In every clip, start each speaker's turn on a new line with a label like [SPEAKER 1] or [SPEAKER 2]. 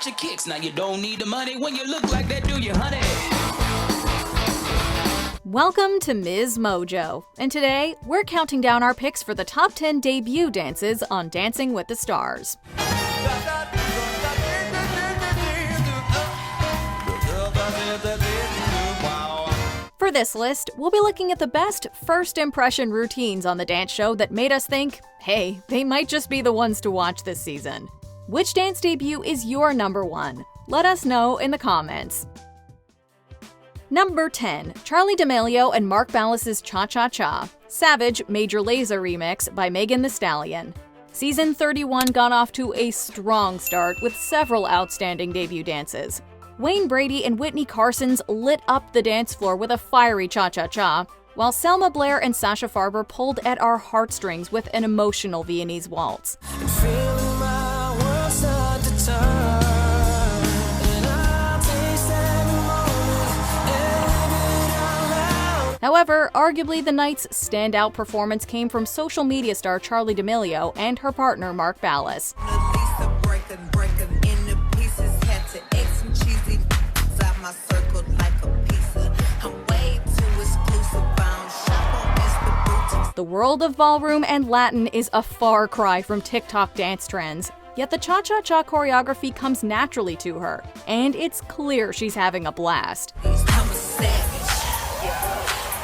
[SPEAKER 1] your kicks. Now you don't need the money when you look like that, do you, honey?
[SPEAKER 2] Welcome to MsMojo, and today we're counting down our picks for the top 10 debut dances on Dancing with the Stars. For this list, we'll be looking at the best first impression routines on the dance show that made us think, hey, they might just be the ones to watch this season. Which dance debut is your number one? Let us know in the comments. Number 10. Charli D'Amelio and Mark Ballas's Cha-Cha-Cha, Savage Major Lazer remix by Megan Thee Stallion. Season 31 got off to a strong start with several outstanding debut dances. Wayne Brady and Whitney Carson's lit up the dance floor with a fiery cha-cha-cha, while Selma Blair and Sasha Farber pulled at our heartstrings with an emotional Viennese waltz. However, arguably the night's standout performance came from social media star Charli D'Amelio and her partner Mark Ballas. The world of ballroom and Latin is a far cry from TikTok dance trends, yet the cha-cha-cha choreography comes naturally to her, and it's clear she's having a blast.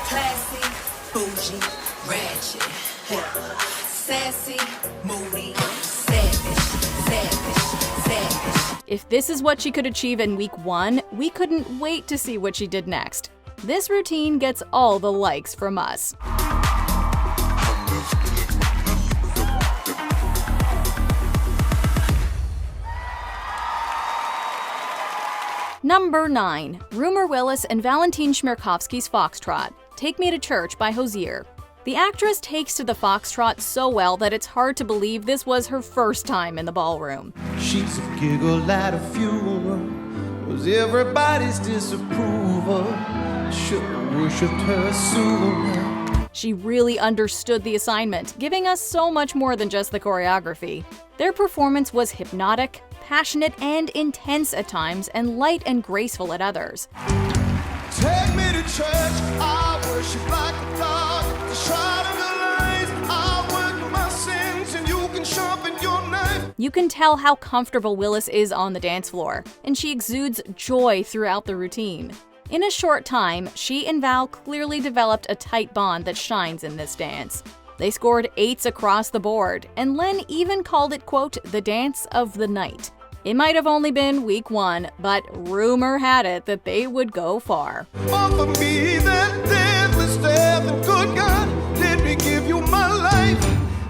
[SPEAKER 3] Classy, bougie, ratchet, sassy, moody, savage.
[SPEAKER 2] If this is what she could achieve in week 1, we couldn't wait to see what she did next. This routine gets all the likes from us. Number 9. Rumor Willis and Valentin Chmerkovskiy's Foxtrot, Take Me to Church by Hozier. The actress takes to the foxtrot so well that it's hard to believe this was her first time in the ballroom.
[SPEAKER 4] She's a giggle at a funeral, was everybody's disapproval. Should've worshipped her sooner.
[SPEAKER 2] She really understood the assignment, giving us so much more than just the choreography. Their performance was hypnotic, passionate and intense at times, and light and graceful at others.
[SPEAKER 4] Take me to church, I worship like a dog. The shine of the lights, I work my sins, and you can sharpen your knife.
[SPEAKER 2] You can tell how comfortable Willis is on the dance floor, and she exudes joy throughout the routine. In a short time, she and Val clearly developed a tight bond that shines in this dance. They scored 8s across the board, and Len even called it, quote, the dance of the night. It might have only been week 1, but rumor had it that they would go far.
[SPEAKER 4] Offer me that deadly staff, and good God, let me give you my life.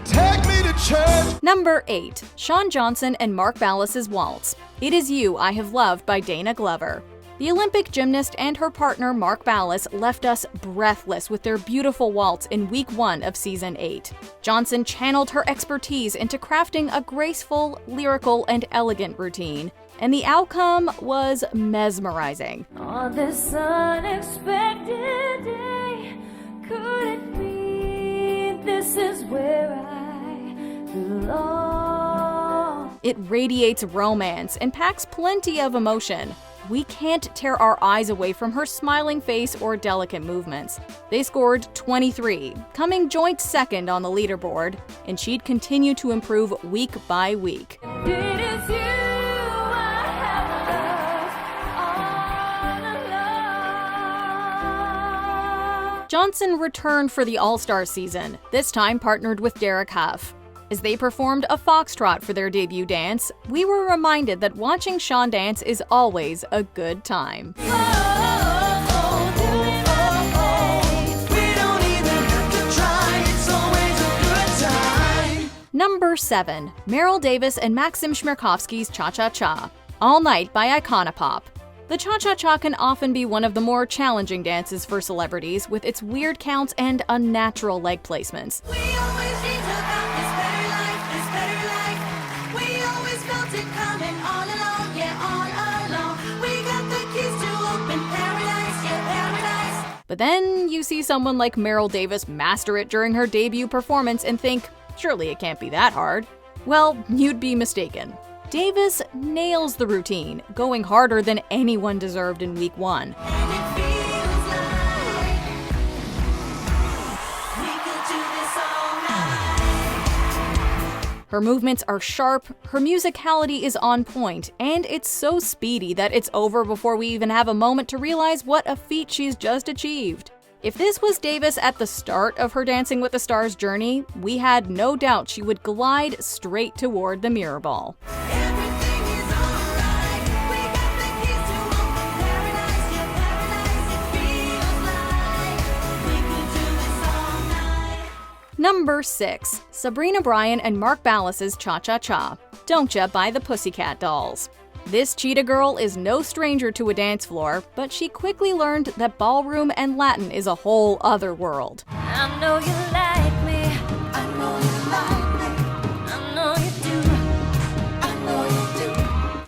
[SPEAKER 4] Take me to church.
[SPEAKER 2] Number 8. Shawn Johnson and Mark Ballas's Waltz, It Is You I Have Loved by Dana Glover. The Olympic gymnast and her partner Mark Ballas left us breathless with their beautiful waltz in week 1 of season 8. Johnson channeled her expertise into crafting a graceful, lyrical, and elegant routine, and the outcome was mesmerizing.
[SPEAKER 5] On this unexpected day, could it be this is where I belong?
[SPEAKER 2] It radiates romance and packs plenty of emotion. We can't tear our eyes away from her smiling face or delicate movements. They scored 23, coming joint second on the leaderboard, and she'd continue to improve week by week.
[SPEAKER 5] It is you I have loved all along.
[SPEAKER 2] Johnson returned for the All-Star season, this time partnered with Derek Huff. As they performed a foxtrot for their debut dance, we were reminded that watching Shawn dance is always a good time. Number 7. Meryl Davis and Maxim Chmerkovskiy's Cha-Cha-Cha, All Night by Iconopop. The cha-cha-cha can often be one of the more challenging dances for celebrities, with its weird counts and unnatural leg placements.
[SPEAKER 3] We always dreamed about this better life, this better life. We always felt it coming all along, yeah, all along. We got the keys to open paradise, yeah, paradise.
[SPEAKER 2] But then you see someone like Meryl Davis master it during her debut performance and think, surely it can't be that hard. Well, you'd be mistaken. Davis nails the routine, going harder than anyone deserved in week 1.
[SPEAKER 3] And it feels like we could do this all night.
[SPEAKER 2] Her movements are sharp, her musicality is on point, and it's so speedy that it's over before we even have a moment to realize what a feat she's just achieved. If this was Davis at the start of her Dancing with the Stars journey, we had no doubt she would glide straight toward the mirror ball.
[SPEAKER 3] Everything is alright. We got the keys to open paradise. Yeah, paradise. It feels like we could do this all night.
[SPEAKER 2] Number 6. Sabrina Bryan and Mark Ballas's Cha Cha Cha, Don't Ya by the Pussycat Dolls. This cheetah girl is no stranger to a dance floor, but she quickly learned that ballroom and Latin is a whole other world.
[SPEAKER 5] I know you like me.
[SPEAKER 3] I know you like me.
[SPEAKER 5] I know you do.
[SPEAKER 3] I know you do.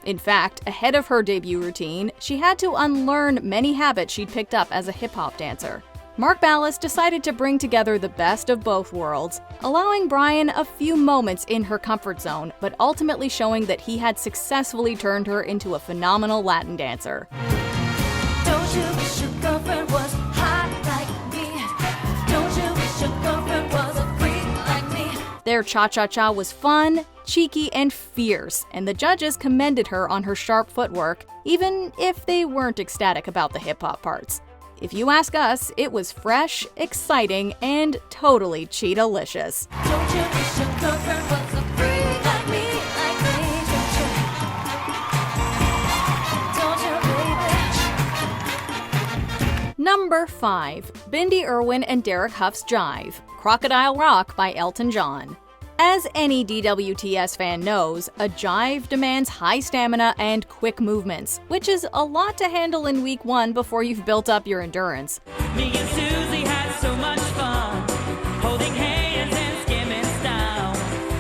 [SPEAKER 2] In fact, ahead of her debut routine, she had to unlearn many habits she'd picked up as a hip-hop dancer. Mark Ballas decided to bring together the best of both worlds, allowing Bryan a few moments in her comfort zone, but ultimately showing that he had successfully turned her into a phenomenal Latin dancer.
[SPEAKER 5] Don't you wish your girlfriend was hot like me? Don't you wish your girlfriend was a freak like me?
[SPEAKER 2] Their cha-cha-cha was fun, cheeky, and fierce, and the judges commended her on her sharp footwork, even if they weren't ecstatic about the hip-hop parts. If you ask us, it was fresh, exciting, and totally cheetah-licious.
[SPEAKER 5] Don't you wish your girlfriend was a freak like me? Like me? Don't you, baby?
[SPEAKER 2] Number 5. Bindi Irwin and Derek Huff's Jive, Crocodile Rock by Elton John. As any DWTS fan knows, a jive demands high stamina and quick movements, which is a lot to handle in week 1 before you've built up your endurance.
[SPEAKER 1] Me and Susie had so much fun, holding hands and skimming style.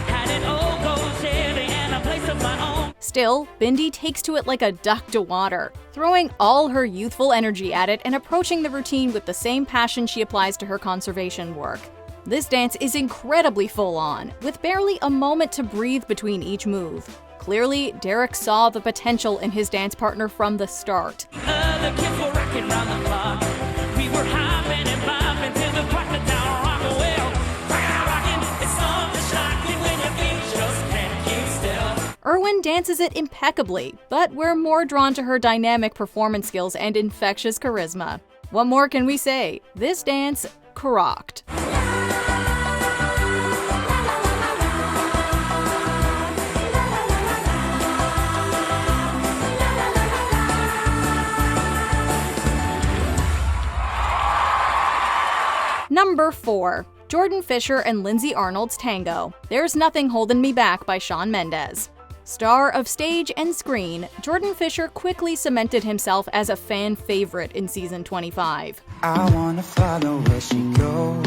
[SPEAKER 1] Had an old gold Chevy and a place of my own.
[SPEAKER 2] Still, Bindi takes to it like a duck to water, throwing all her youthful energy at it and approaching the routine with the same passion she applies to her conservation work. This dance is incredibly full-on, with barely a moment to breathe between each move. Clearly, Derek saw the potential in his dance partner from the start.
[SPEAKER 1] Other kids were rocking round the clock. We were hopping and bopping till the crocodile rock. Well, rockin', it's something shocking when your feet just can't keep still.
[SPEAKER 2] Irwin dances it impeccably, but we're more drawn to her dynamic performance skills and infectious charisma. What more can we say? This dance crocked. Number 4. Jordan Fisher and Lindsay Arnold's Tango, There's Nothing Holding Me Back by Shawn Mendes. Star of stage and screen, Jordan Fisher quickly cemented himself as a fan favorite in season 25.
[SPEAKER 6] I wanna follow where she goes.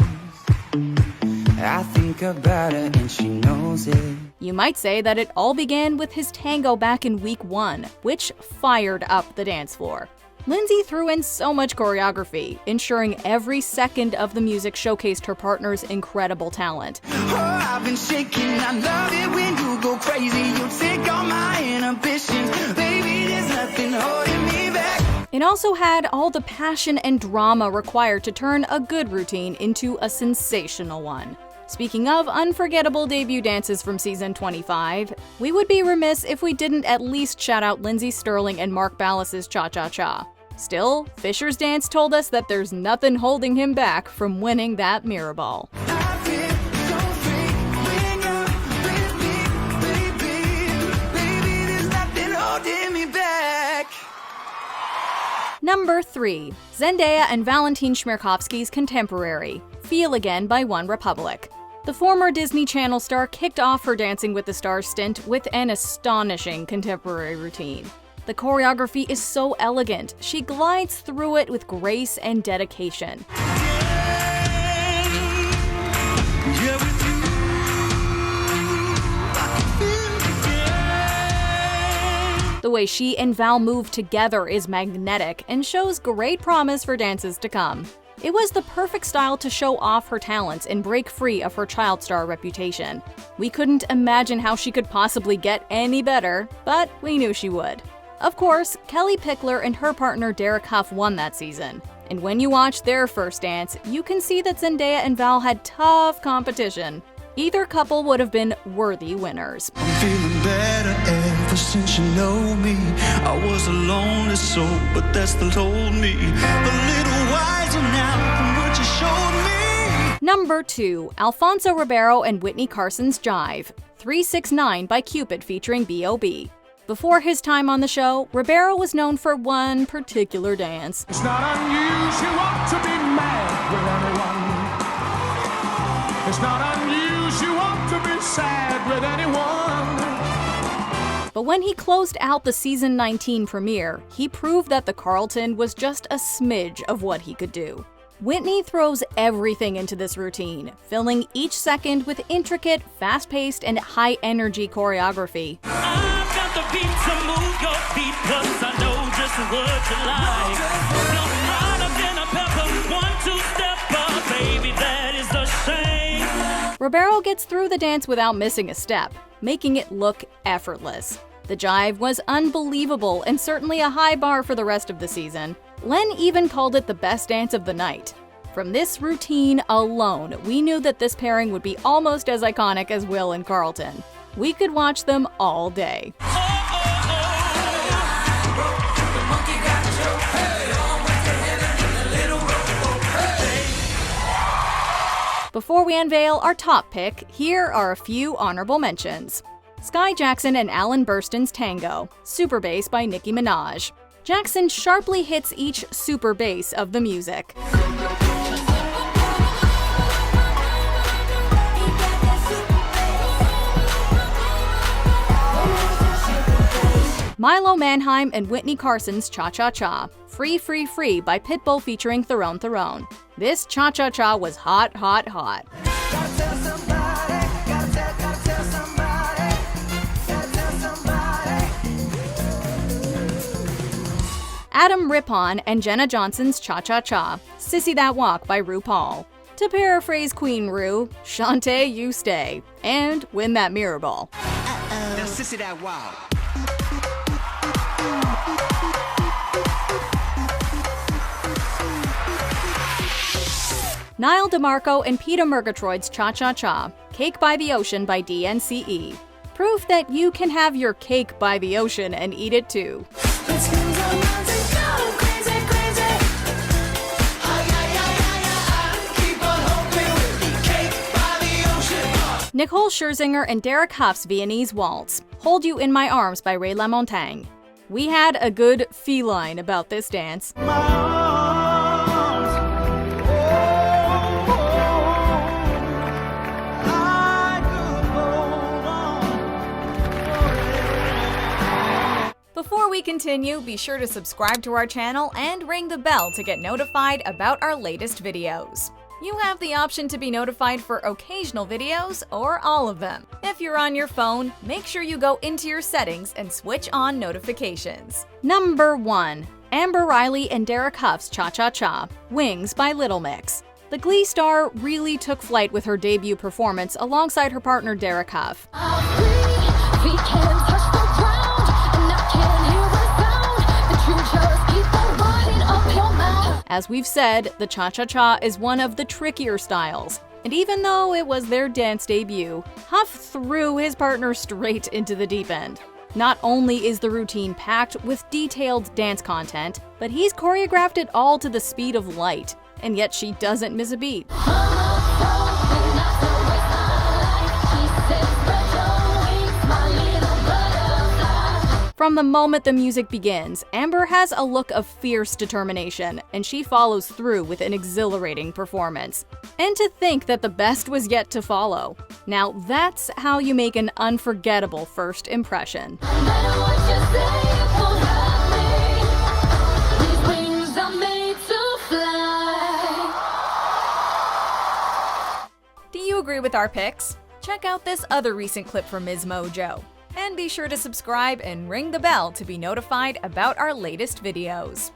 [SPEAKER 6] I think about her and she knows it.
[SPEAKER 2] You might say that it all began with his tango back in week 1, which fired up the dance floor. Lindsay threw in so much choreography, ensuring every second of the music showcased her partner's incredible talent.
[SPEAKER 6] Oh, I've been shaking. I love it when you go crazy. You take all my inhibitions. Baby, there's nothing holding me back.
[SPEAKER 2] It also had all the passion and drama required to turn a good routine into a sensational one. Speaking of unforgettable debut dances from season 25, we would be remiss if we didn't at least shout out Lindsay Sterling and Mark Ballas's Cha Cha Cha. Still, Fisher's dance told us that there's nothing holding him back from winning that mirror ball.
[SPEAKER 6] I feel so free when you're with me, baby. Baby, there's nothing holding me back.
[SPEAKER 2] Number 3. Zendaya and Valentin Shmerkovsky's Contemporary, Feel Again by One Republic. The former Disney Channel star kicked off her Dancing with the Stars stint with an astonishing contemporary routine. The choreography is so elegant, she glides through it with grace and dedication. The way she and Val move together is magnetic and shows great promise for dances to come. It was the perfect style to show off her talents and break free of her child star reputation. We couldn't imagine how she could possibly get any better, but we knew she would. Of course, Kelly Pickler and her partner Derek Hough won that season. And when you watch their first dance, you can see that Zendaya and Val had tough competition. Either couple would have been worthy winners.
[SPEAKER 6] I'm feeling better ever since you know me. I was a lonely soul, but that still told me a little wiser now from what you showed me.
[SPEAKER 2] Number 2. Alfonso Ribeiro and Whitney Carson's Jive, 369 by Cupid featuring B.O.B. Before his time on the show, Ribeiro was known for one particular dance.
[SPEAKER 4] It's not unusual to be mad with anyone. It's not unusual to be sad with anyone.
[SPEAKER 2] But when he closed out the season 19 premiere, he proved that the Carlton was just a smidge of what he could do. Whitney throws everything into this routine, filling each second with intricate, fast-paced, and high-energy choreography.
[SPEAKER 1] I've got the beat to move your feet, 'cause I know just what you like. You're harder than a pepper, 1-2 step up, baby, that is a shame.
[SPEAKER 2] Ribeiro gets through the dance without missing a step, making it look effortless. The jive was unbelievable and certainly a high bar for the rest of the season. Len even called it the best dance of the night. From this routine alone, we knew that this pairing would be almost as iconic as Will and Carlton. We could watch them all day. Before we unveil our top pick, here are a few honorable mentions. Sky Jackson and Alan Burston's Tango, super bass by Nicki Minaj. Jackson sharply hits each super bass of the music. Milo Manheim and Whitney Carson's Cha-Cha-Cha, Free Free Free by Pitbull featuring Theron Theron. This Cha-Cha-Cha was hot, hot, hot.
[SPEAKER 6] Gotta tell somebody, gotta tell somebody, gotta tell somebody.
[SPEAKER 2] Adam Rippon and Jenna Johnson's Cha-Cha-Cha, Sissy That Walk by RuPaul. To paraphrase Queen Rue, Shantae, you stay, and win that mirror ball.
[SPEAKER 6] Now, sissy that wow.
[SPEAKER 2] Niall DeMarco and Peter Murgatroyd's Cha-Cha-Cha, Cake by the Ocean by DNCE. Proof that you can have your cake by the ocean and eat it too.
[SPEAKER 3] Let's lose our minds and go crazy, crazy.
[SPEAKER 6] Keep on hoping with the cake by the ocean.
[SPEAKER 2] Nicole Scherzinger and Derek Hough's Viennese Waltz, Hold You in My Arms by Ray LaMontagne. We had a good feline about this dance. Before we continue, be sure to subscribe to our channel and ring the bell to get notified about our latest videos. You have the option to be notified for occasional videos or all of them. If you're on your phone, make sure you go into your settings and switch on notifications. Number 1. Amber Riley and Derek Hough's Cha-Cha-Cha, Wings by Little Mix. The Glee star really took flight with her debut performance alongside her partner Derek Hough.
[SPEAKER 5] We can touch the ground, and I can hear a sound that you just keep on running up your mouth.
[SPEAKER 2] As we've said, the Cha-Cha-Cha is one of the trickier styles. And even though it was their dance debut, Hough threw his partner straight into the deep end. Not only is the routine packed with detailed dance content, but he's choreographed it all to the speed of light. And yet she doesn't miss a beat. From the moment the music begins, Amber has a look of fierce determination, and she follows through with an exhilarating performance. And to think that the best was yet to follow. Now that's how you make an unforgettable first impression.
[SPEAKER 5] No matter what you say, it won't hurt me. These wings are made to fly.
[SPEAKER 2] Do you agree with our picks? Check out this other recent clip from MsMojo. And be sure to subscribe and ring the bell to be notified about our latest videos.